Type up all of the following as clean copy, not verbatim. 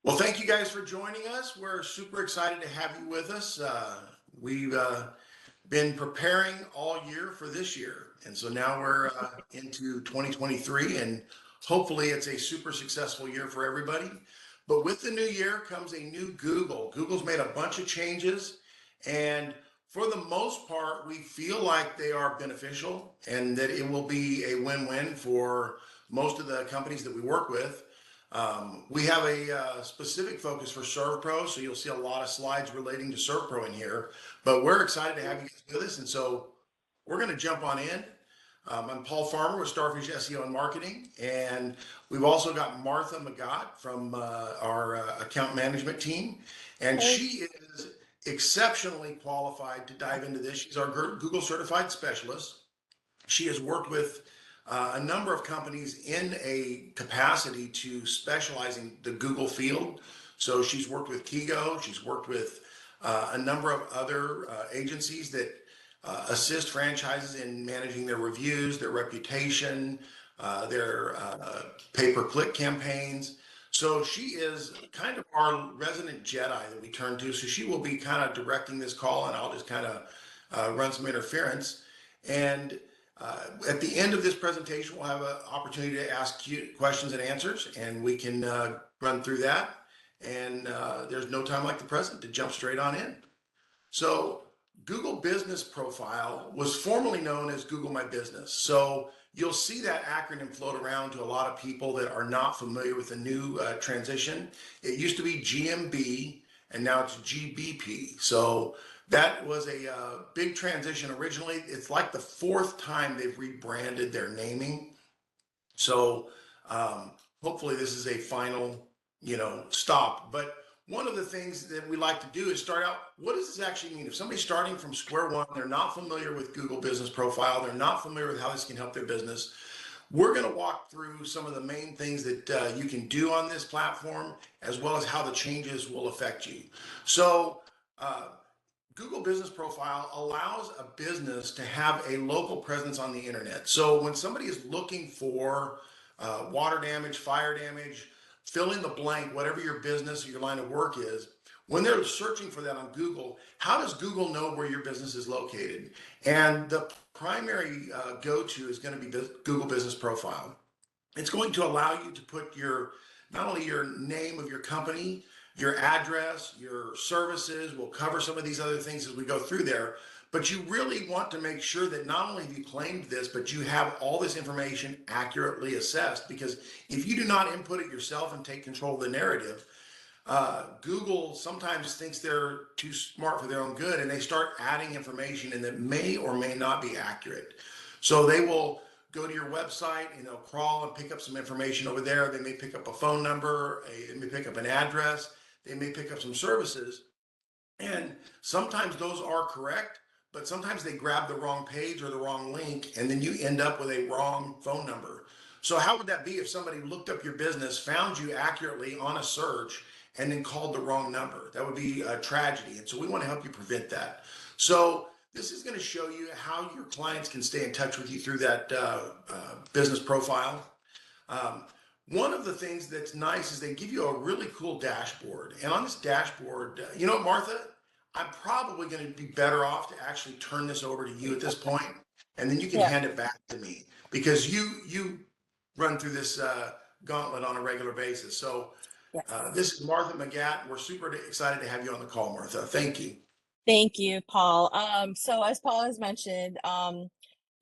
Well, thank you guys for joining us. We're super excited to have you with us. We've been preparing all year for this year. And so now we're into 2023, and hopefully it's a super successful year for everybody. But with the new year comes a new Google. Google's made a bunch of changes, and for the most part, we feel like they are beneficial and that it will be a win-win for most of the companies that we work with. We have a specific focus for ServPro, so you'll see a lot of slides relating to ServPro in here. But we're excited to have you guys with us, and so we're going to jump on in. I'm Paul Farmer with Starfish SEO and Marketing, and we've also got Martha Magat from our account management team, and Hey, she is exceptionally qualified to dive into this. She's our Google certified specialist. She has worked with a number of companies in a capacity to specialize in the Google field. So she's worked with Kigo, she's worked with a number of other agencies that assist franchises in managing their reviews, their reputation, their pay-per-click campaigns. So she is kind of our resident Jedi that we turn to. So she will be kind of directing this call, and I'll just kind of run some interference. And at the end of this presentation, we'll have an opportunity to ask you questions and answers, and we can run through that. And there's no time like the present to jump straight on in. So Google Business Profile was formerly known as Google My Business. So you'll see that acronym float around to a lot of people that are not familiar with the new transition. It used to be GMB, and now it's GBP. So that was a big transition originally. It's like the fourth time they've rebranded their naming. So hopefully this is a final, stop. But one of the things that we like to do is start out, what does this actually mean? If somebody's starting from square one, they're not familiar with Google Business Profile, they're not familiar with how this can help their business, we're going to walk through some of the main things that you can do on this platform, as well as how the changes will affect you. So Google Business Profile allows a business to have a local presence on the internet. So when somebody is looking for water damage, fire damage, fill in the blank, whatever your business or your line of work is, when they're searching for that on Google, how does Google know where your business is located? And the primary go-to is going to be Google Business Profile. It's going to allow you to put not only your name of your company, your address, your services. We'll cover some of these other things as we go through there. But you really want to make sure that not only have you claimed this, but you have all this information accurately assessed. Because if you do not input it yourself and take control of the narrative, Google sometimes thinks they're too smart for their own good, and they start adding information and that may or may not be accurate. So they will go to your website and they'll crawl and pick up some information over there. They may pick up a phone number, they may pick up an address, they may pick up some services. And sometimes those are correct, but sometimes they grab the wrong page or the wrong link, and then you end up with a wrong phone number. So how would that be if somebody looked up your business, found you accurately on a search, and then called the wrong number? That would be a tragedy. And so we want to help you prevent that. So this is going to show you how your clients can stay in touch with you through that business profile. One of the things that's nice is they give you a really cool dashboard. And on this dashboard, Martha, I'm probably going to be better off to actually turn this over to you at this point, and then you can yeah, hand it back to me because you run through this gauntlet on a regular basis. So yes. this is Martha Magat. We're super excited to have you on the call, Martha. Thank you. Thank you, Paul. So as Paul has mentioned,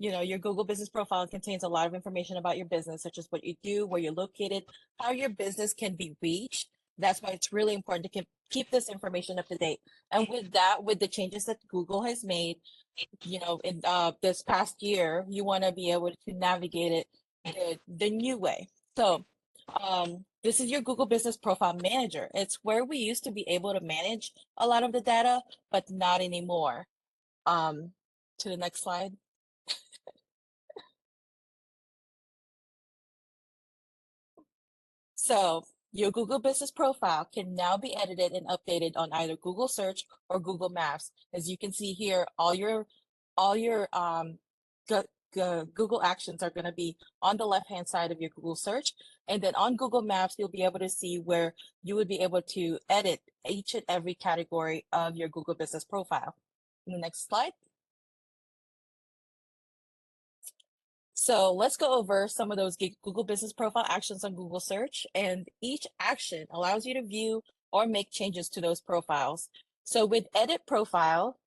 your Google Business Profile contains a lot of information about your business, such as what you do, where you're located, how your business can be reached. That's why it's really important to keep this information up to date. And with that, with the changes that Google has made, in this past year, you want to be able to navigate it the new way. So this is your Google Business Profile Manager. It's where we used to be able to manage a lot of the data, but not anymore. To the next slide. So your Google Business Profile can now be edited and updated on either Google Search or Google Maps. As you can see here, all your Google Actions are going to be on the left-hand side of your Google search. And then on Google Maps, you'll be able to see where you would be able to edit each and every category of your Google business profile. In the next slide. So let's go over some of those Google business profile actions on Google search, and each action allows you to view or make changes to those profiles. So with edit profile,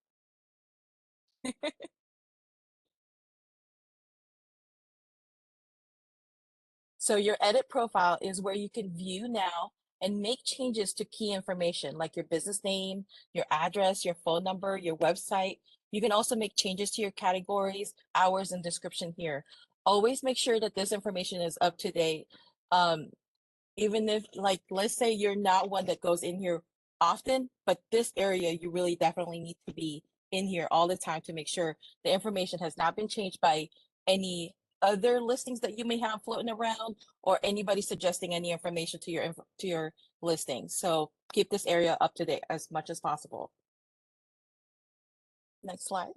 so your edit profile is where you can view now and make changes to key information like your business name, your address, your phone number, your website. You can also make changes to your categories, hours, and description here. Always make sure that this information is up to date. Um, Even if, like, let's say you're not one that goes in here often, but this area you really definitely need to be in here all the time to make sure the information has not been changed by any other listings that you may have floating around or anybody suggesting any information to your listing. So keep this area up to date as much as possible. Next slide.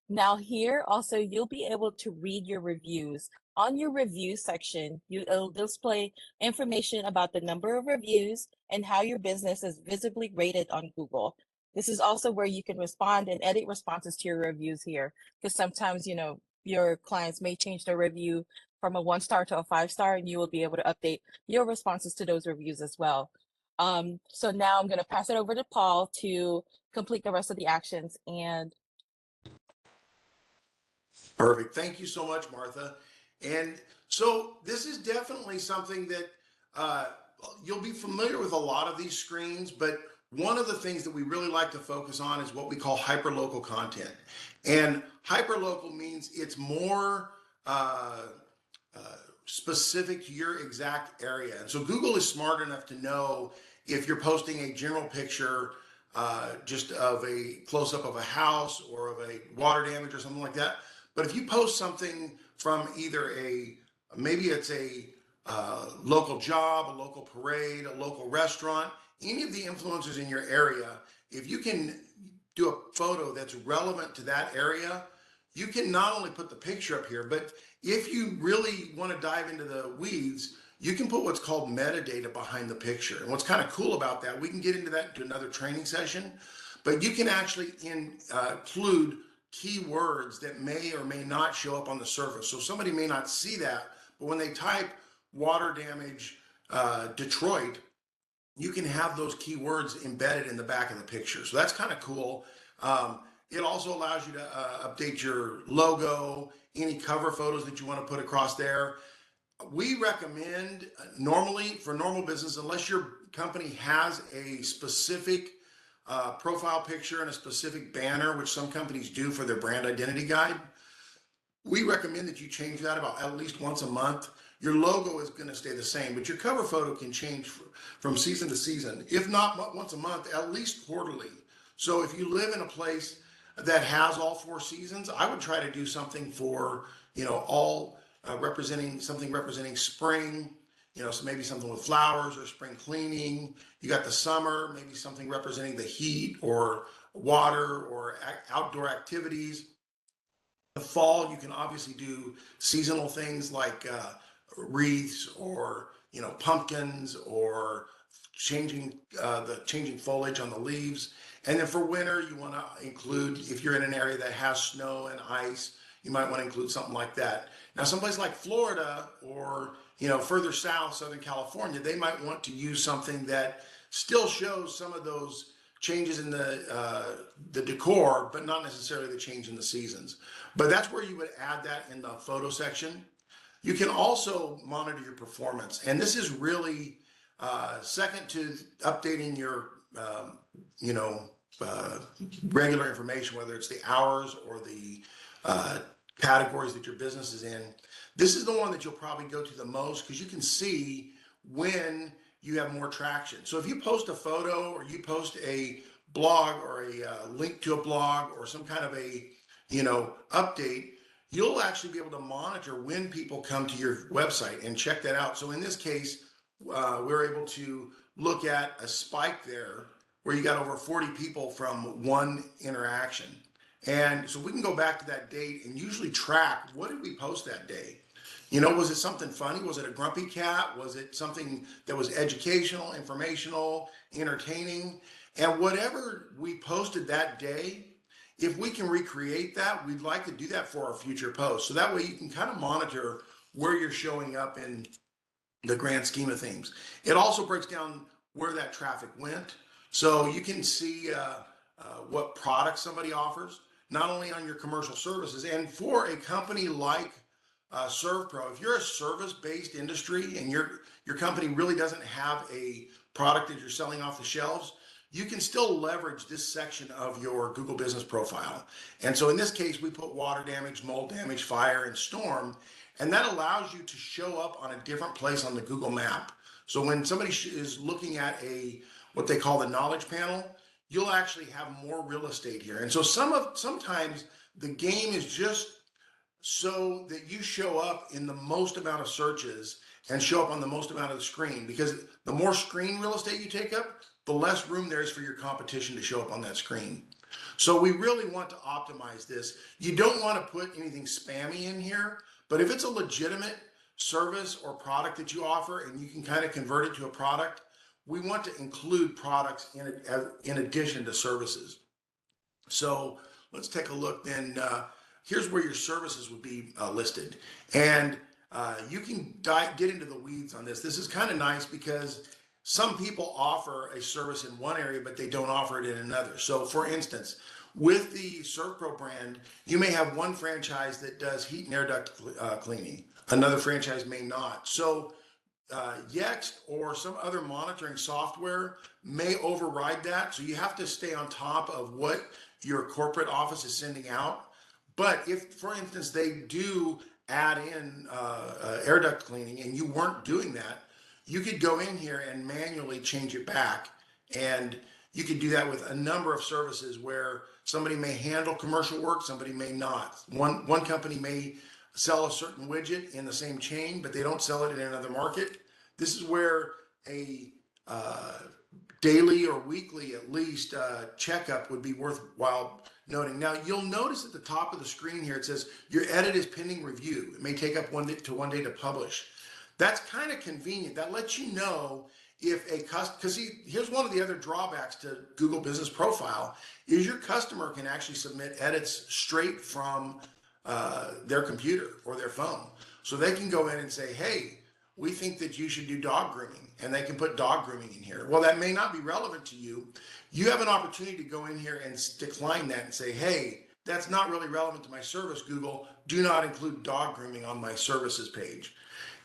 Now here also you'll be able to read your reviews. On your review section, it'll display information about the number of reviews and how your business is visibly rated on Google. This is also where you can respond and edit responses to your reviews here, because sometimes, your clients may change their review from a 1-star to a 5-star, and you will be able to update your responses to those reviews as well. So now I'm going to pass it over to Paul to complete the rest of the actions. And Perfect. Thank you so much, Martha. And so this is definitely something that uh, you'll be familiar with a lot of these screens, but one of the things that we really like to focus on is what we call hyperlocal content. And hyperlocal means it's more uh, uh, specific to your exact area. And so Google is smart enough to know if you're posting a general picture just of a close up of a house or of a water damage or something like that. But if you post something from either maybe it's a local job, a local parade, a local restaurant, any of the influencers in your area, if you can do a photo that's relevant to that area, you can not only put the picture up here, but if you really want to dive into the weeds, you can put what's called metadata behind the picture. And what's kind of cool about that, we can get into that into another training session, but you can actually include keywords that may or may not show up on the surface. So somebody may not see that, but when they type water damage Detroit, you can have those keywords embedded in the back of the picture. So that's kind of cool. It also allows you to update your logo, any cover photos that you want to put across there. We recommend normally for normal business, unless your company has a specific profile picture and a specific banner, which some companies do for their brand identity guide, we recommend that you change that about at least once a month. Your logo is going to stay the same, but your cover photo can change from season to season. If not once a month, at least quarterly. So if you live in a place that has all 4 seasons, I would try to do something for, all representing spring, so maybe something with flowers or spring cleaning. You got the summer, maybe something representing the heat or water or outdoor activities. The fall, you can obviously do seasonal things like wreaths or pumpkins or changing foliage on the leaves. And then for winter, you want to include, if you're in an area that has snow and ice, you might want to include something like that. Now, someplace like Florida or further south, Southern California, they might want to use something that still shows some of those changes in the decor, but not necessarily the change in the seasons. But that's where you would add that in the photo section. You can also monitor your performance, and this is really second to updating your regular information, whether it's the hours or the categories that your business is in. This is the one that you'll probably go to the most because you can see when you have more traction. So if you post a photo or you post a blog or a link to a blog or some kind of a update, you'll actually be able to monitor when people come to your website and check that out. So in this case, we're able to look at a spike there where you got over 40 people from one interaction. And so we can go back to that date and usually track, what did we post that day? You know, was it something funny? Was it a grumpy cat? Was it something that was educational, informational, entertaining? And whatever we posted that day, if we can recreate that, we'd like to do that for our future posts. So that way you can kind of monitor where you're showing up in the grand scheme of things. It also breaks down where that traffic went. So you can see what products somebody offers, not only on your commercial services. And for a company like ServPro, if you're a service-based industry and your company really doesn't have a product that you're selling off the shelves, you can still leverage this section of your Google Business Profile. And so in this case, we put water damage, mold damage, fire, and storm, and that allows you to show up on a different place on the Google map. So when somebody is looking at what they call the knowledge panel, you'll actually have more real estate here. And so sometimes the game is just so that you show up in the most amount of searches and show up on the most amount of the screen, because the more screen real estate you take up, the less room there is for your competition to show up on that screen. So we really want to optimize this. You don't want to put anything spammy in here, but if it's a legitimate service or product that you offer and you can kind of convert it to a product, we want to include products in addition to services. So let's take a look then. Here's where your services would be listed. And you can get into the weeds on this. This is kind of nice because some people offer a service in one area, but they don't offer it in another. So for instance, with the ServPro brand, you may have one franchise that does heat and air duct cleaning. Another franchise may not. So Yext or some other monitoring software may override that. So you have to stay on top of what your corporate office is sending out. But if, for instance, they do add in air duct cleaning and you weren't doing that, you could go in here and manually change it back. And you could do that with a number of services where somebody may handle commercial work, somebody may not. One company may sell a certain widget in the same chain, but they don't sell it in another market. This is where a daily or weekly, at least, checkup would be worthwhile noting. Now, you'll notice at the top of the screen here, it says your edit is pending review. It may take up one day to publish. That's kind of convenient. That lets you know if a customer, because here's one of the other drawbacks to Google Business Profile, is your customer can actually submit edits straight from their computer or their phone. So they can go in and say, hey, we think that you should do dog grooming, and they can put dog grooming in here. Well, that may not be relevant to you. You have an opportunity to go in here and decline that and say, hey, that's not really relevant to my service, Google. Do not include dog grooming on my services page.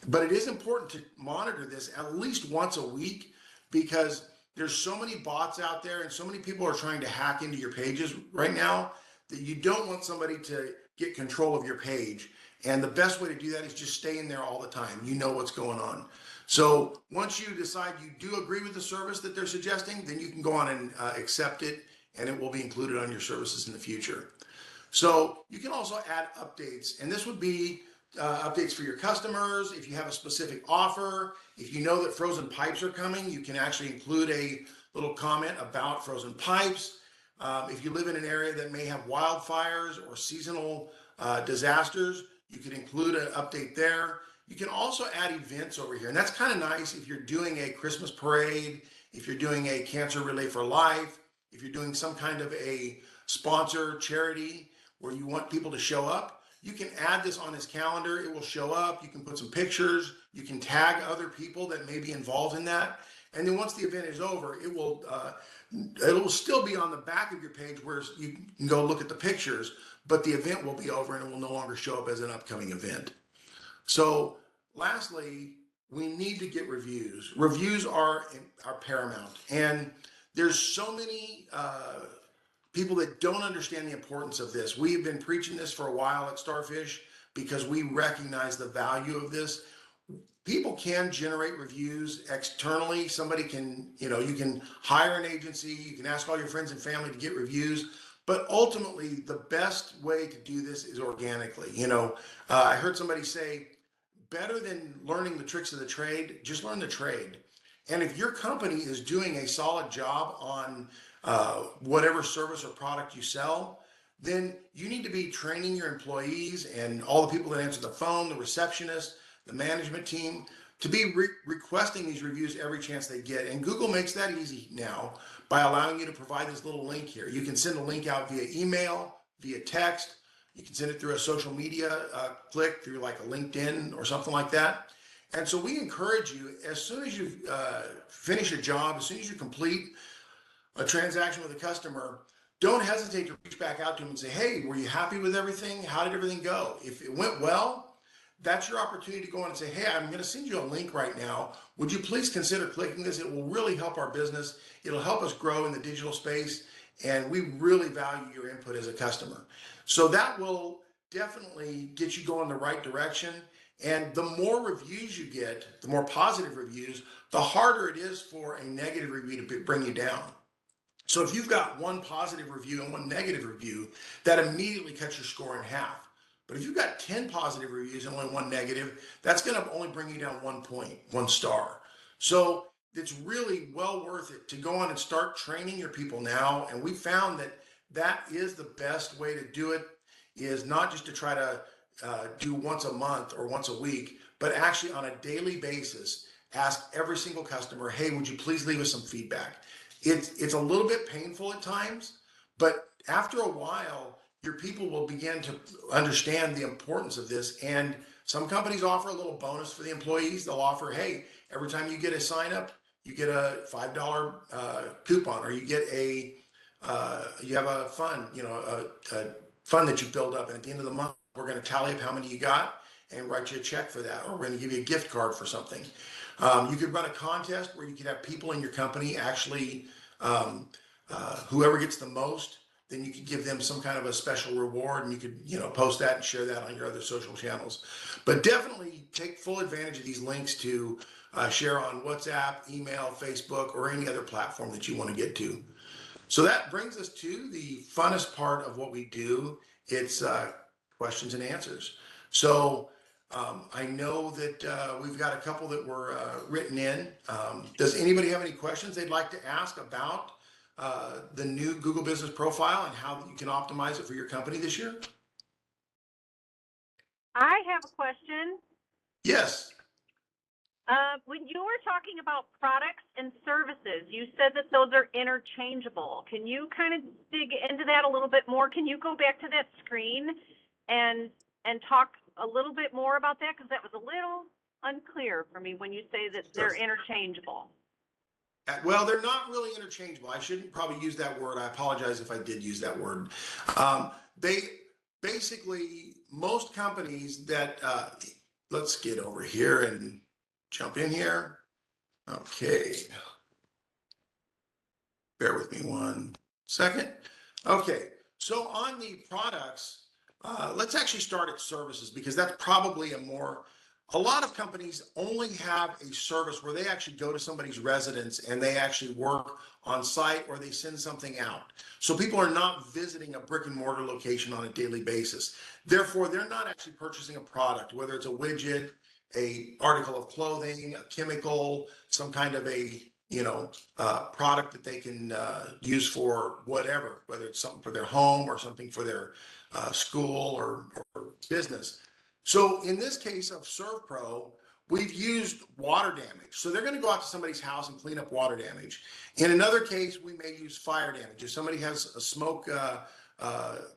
But it is important to monitor this at least once a week, because there's so many bots out there and so many people are trying to hack into your pages right now that you don't want somebody to get control of your page. And the best way to do that is just stay in there all the time. You know what's going on. So once you decide you do agree with the service that they're suggesting, then you can go on and accept it, and it will be included on your services in the future. So you can also add updates, and this would be updates for your customers. If you have a specific offer, if you know that frozen pipes are coming, you can actually include a little comment about frozen pipes. If you live in an area that may have wildfires or seasonal disasters, you can include an update there. You can also add events over here, and that's kind of nice if you're doing a Christmas parade, if you're doing a Cancer Relay for Life, if you're doing some kind of a sponsor charity where you want people to show up. You can add this on his calendar. It will show up. You can put some pictures. You can tag other people that may be involved in that. And then once the event is over, it will still be on the back of your page where you can go look at the pictures, but the event will be over and it will no longer show up as an upcoming event. So lastly, we need to get reviews. Reviews are paramount. And there's so many people that don't understand the importance of this. We've been preaching this for a while at Starfish because we recognize the value of this. People can generate reviews externally. Somebody can, you can hire an agency, you can ask all your friends and family to get reviews, but ultimately the best way to do this is organically. I heard somebody say, better than learning the tricks of the trade, just learn the trade. And if your company is doing a solid job on whatever service or product you sell, then you need to be training your employees and all the people that answer the phone, the receptionist, the management team, to be requesting these reviews every chance they get. And Google makes that easy now by allowing you to provide this little link here. You can send a link out via email, via text. You can send it through a social media click, through like a LinkedIn or something like that. And so we encourage you, as soon as you finish a job, as soon as you complete a transaction with a customer, don't hesitate to reach back out to them and say, hey, were you happy with everything? How did everything go? If it went well, that's your opportunity to go on and say, hey, I'm going to send you a link right now. Would you please consider clicking this? It will really help our business. It'll help us grow in the digital space. And we really value your input as a customer. So that will definitely get you going the right direction. And the more reviews you get, the more positive reviews, the harder it is for a negative review to bring you down. So if you've got one positive review and one negative review, that immediately cuts your score in half. But if you've got 10 positive reviews and only one negative, that's going to only bring you down 1 point, 1 star. So it's really well worth it to go on and start training your people now. And we found that that is the best way to do it, is not just to try to do once a month or once a week, but actually on a daily basis, ask every single customer, hey, would you please leave us some feedback? It's a little bit painful at times, but after a while, your people will begin to understand the importance of this. And some companies offer a little bonus for the employees. They'll offer, hey, every time you get a sign up, you get a $5 coupon, or you get you have a fund, a fund that you build up. And at the end of the month, we're going to tally up how many you got and write you a check for that, or we're going to give you a gift card for something. You could run a contest where you could have people in your company actually, whoever gets the most, then you could give them some kind of a special reward, and you could, post that and share that on your other social channels. But definitely take full advantage of these links to share on WhatsApp, email, Facebook, or any other platform that you want to get to. So that brings us to the funnest part of what we do. It's questions and answers. So I know that we've got a couple that were written in. Does anybody have any questions they'd like to ask about the new Google Business Profile and how you can optimize it for your company this year? I have a question. Yes. When you were talking about products and services, you said that those are interchangeable. Can you kind of dig into that a little bit more? Can you go back to that screen and talk a little bit more about that? Because that was a little unclear for me when you say that they're interchangeable. Well, they're not really interchangeable. I shouldn't probably use that word. I apologize if I did use that word. They basically, most companies that, let's get over here and jump in here. Okay. Bear with me 1 second. Okay. So on the products, let's actually start at services, because that's probably a lot of companies only have a service where they actually go to somebody's residence and they actually work on site, or they send something out. So people are not visiting a brick and mortar location on a daily basis. Therefore, they're not actually purchasing a product, whether it's a widget, a article of clothing, a chemical, some kind of a product that they can use for whatever, whether it's something for their home or something for their school or business. So in this case of ServPro, we've used water damage. So they're going to go out to somebody's house and clean up water damage. In another case, we may use fire damage. If somebody has a smoke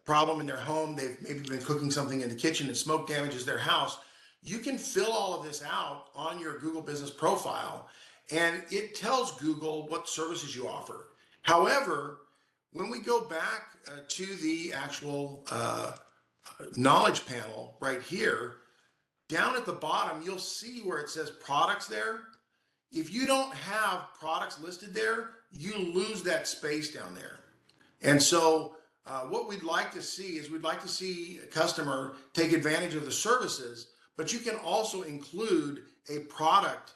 problem in their home, they've maybe been cooking something in the kitchen and smoke damages their house, you can fill all of this out on your Google Business Profile, and it tells Google what services you offer. However, when we go back to the actual knowledge panel right here, down at the bottom, you'll see where it says products there. If you don't have products listed there, you lose that space down there. And so what we'd like to see is we'd like to see a customer take advantage of the services, but you can also include a product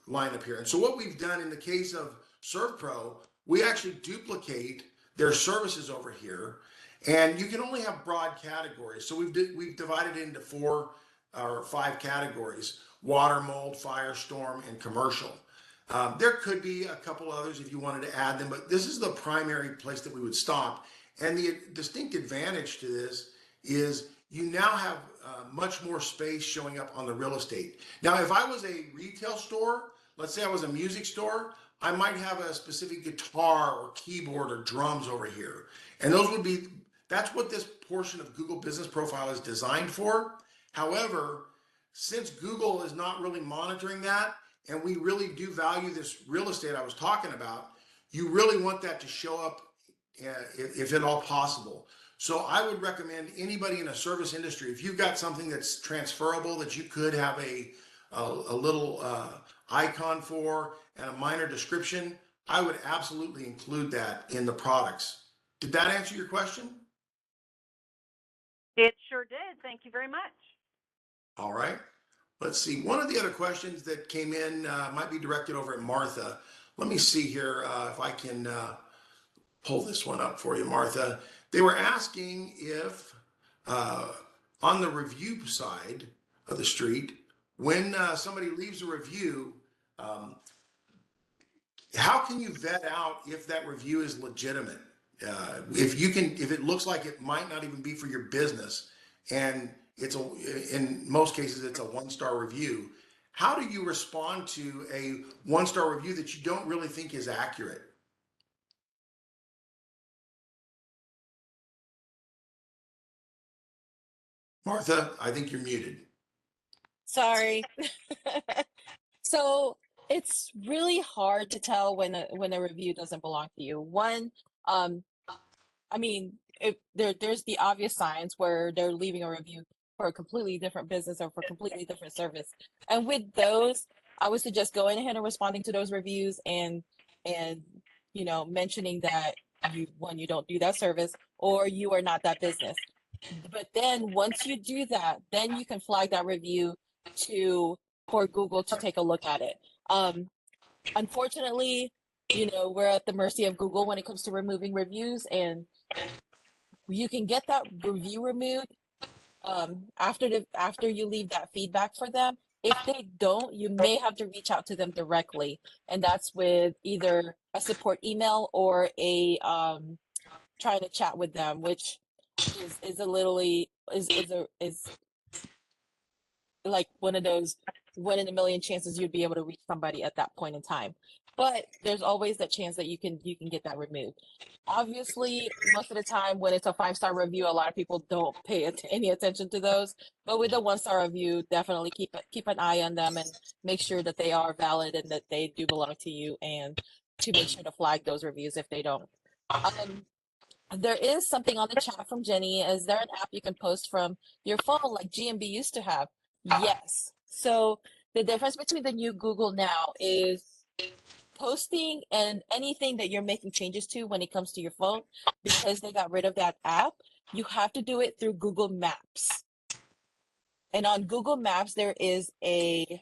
line up here. And so what we've done in the case of ServPro, we actually duplicate their services over here, and you can only have broad categories. So we've divided it into 4 or 5 categories: water, mold, fire, storm, and commercial. There could be a couple others if you wanted to add them, but this is the primary place that we would stop. And the distinct advantage to this is you now have much more space showing up on the real estate. Now, if I was a retail store, let's say I was a music store, I might have a specific guitar or keyboard or drums over here. And those would be, that's what this portion of Google Business Profile is designed for. However, since Google is not really monitoring that, and we really do value this real estate I was talking about, you really want that to show up if at all possible. So I would recommend anybody in a service industry, if you've got something that's transferable that you could have a little icon for and a minor description, I would absolutely include that in the products. Did that answer your question? It sure did. Thank you very much. All right. Let's see. One of the other questions that came in might be directed over at Martha. Let me see here if I can pull this one up for you, Martha. They were asking if on the review side of the street, when somebody leaves a review, how can you vet out if that review is legitimate? If it looks like it might not even be for your business, and in most cases it's a 1-star review, how do you respond to a 1-star review that you don't really think is accurate? Martha, I think you're muted. Sorry. So it's really hard to tell when a review doesn't belong to you. One, um, I mean, there's the obvious signs where they're leaving a review for a completely different business or for a completely different service. And with those, I would suggest going ahead and responding to those reviews and mentioning that you don't do that service or you are not that business. But then once you do that, then you can flag that review to for Google to take a look at it. Unfortunately, we're at the mercy of Google when it comes to removing reviews, and you can get that review removed after you leave that feedback for them. If they don't, you may have to reach out to them directly, and that's with either a support email or a trying to chat with them, which is a literally is like one of those 1 in a million chances you'd be able to reach somebody at that point in time. But there's always that chance that you can get that removed. Obviously, most of the time when it's a 5-star review, a lot of people don't pay any attention to those. But with a 1-star review, definitely keep an eye on them and make sure that they are valid and that they do belong to you, and to make sure to flag those reviews if they don't. Um, there is something on the chat from Jenny. Is there an app you can post from your phone like GMB used to have? Yes. So the difference between the new Google now is posting and anything that you're making changes to when it comes to your phone, because they got rid of that app, you have to do it through Google Maps. And on Google Maps, there is a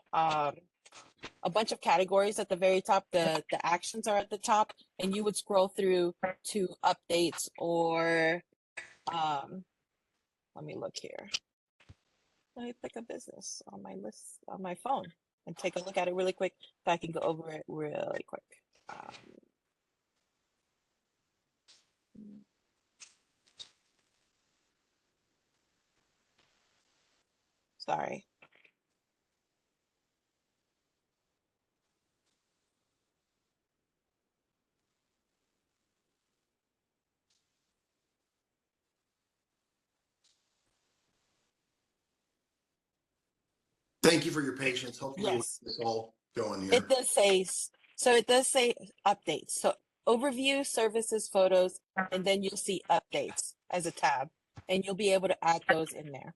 bunch of categories at the very top. The actions are at the top, and you would scroll through to updates or let me look here. Let me pick a business on my list on my phone and take a look at it really quick so I can go over it really quick. Sorry. Thank you for your patience. Hopefully we'll get Yes, this all going it here. does say, so it does say updates. So overview, services, photos, and then you'll see updates as a tab, and you'll be able to add those in there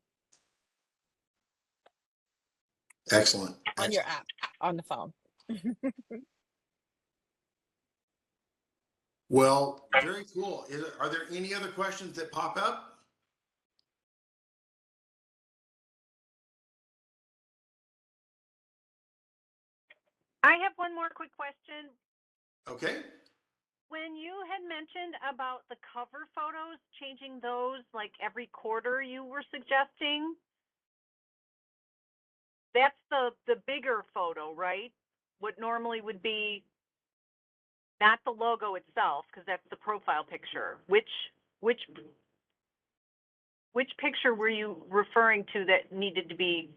Excellent. on your Excellent. app on the phone. Well, very cool. Are there any other questions that pop up? I have one more quick question. Okay. When you had mentioned about the cover photos, changing those like every quarter you were suggesting, that's the bigger photo, right? What normally would be not the logo itself, because that's the profile picture. Which Which picture were you referring to that needed to be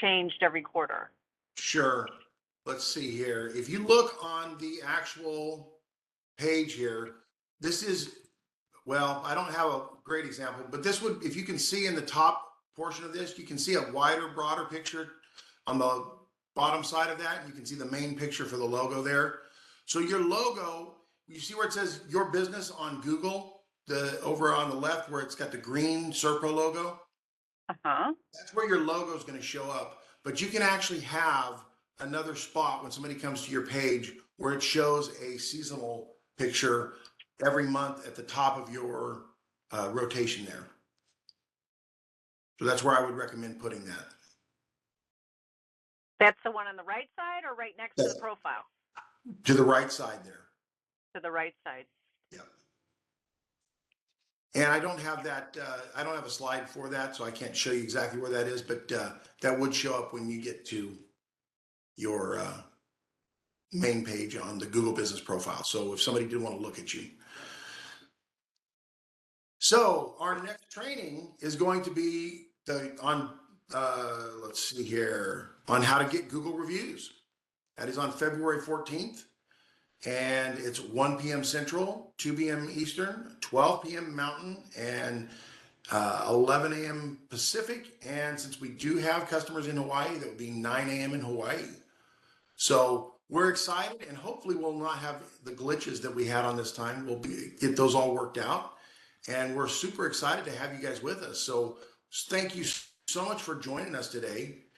changed every quarter? Sure. Let's see here. If you look on the actual page here, this is, well, I don't have a great example, but this would, if you can see in the top portion of this, you can see a wider, broader picture on the bottom side of that. You can see the main picture for the logo there. So your logo, you see where it says your business on Google, the over on the left where it's got the green Serpo logo. Uh-huh. That's where your logo is going to show up. But you can actually have another spot when somebody comes to your page where it shows a seasonal picture every month at the top of your rotation there. So that's where I would recommend putting that. That's the one on the right side or right next to the profile? To the right side there. To the right side. Yeah. And I don't have that, I don't have a slide for that, so I can't show you exactly where that is, but that would show up when you get to your main page on the Google Business Profile. So if somebody did want to look at you. So our next training is going to be let's see here, on how to get Google reviews. That is on February 14th. And it's 1 p.m. Central, 2 p.m. Eastern, 12 p.m. Mountain, and 11 a.m. Pacific. And since we do have customers in Hawaii, that would be 9 a.m. in Hawaii. So we're excited, and hopefully we'll not have the glitches that we had on this time. We'll get those all worked out. And we're super excited to have you guys with us. So thank you so much for joining us today.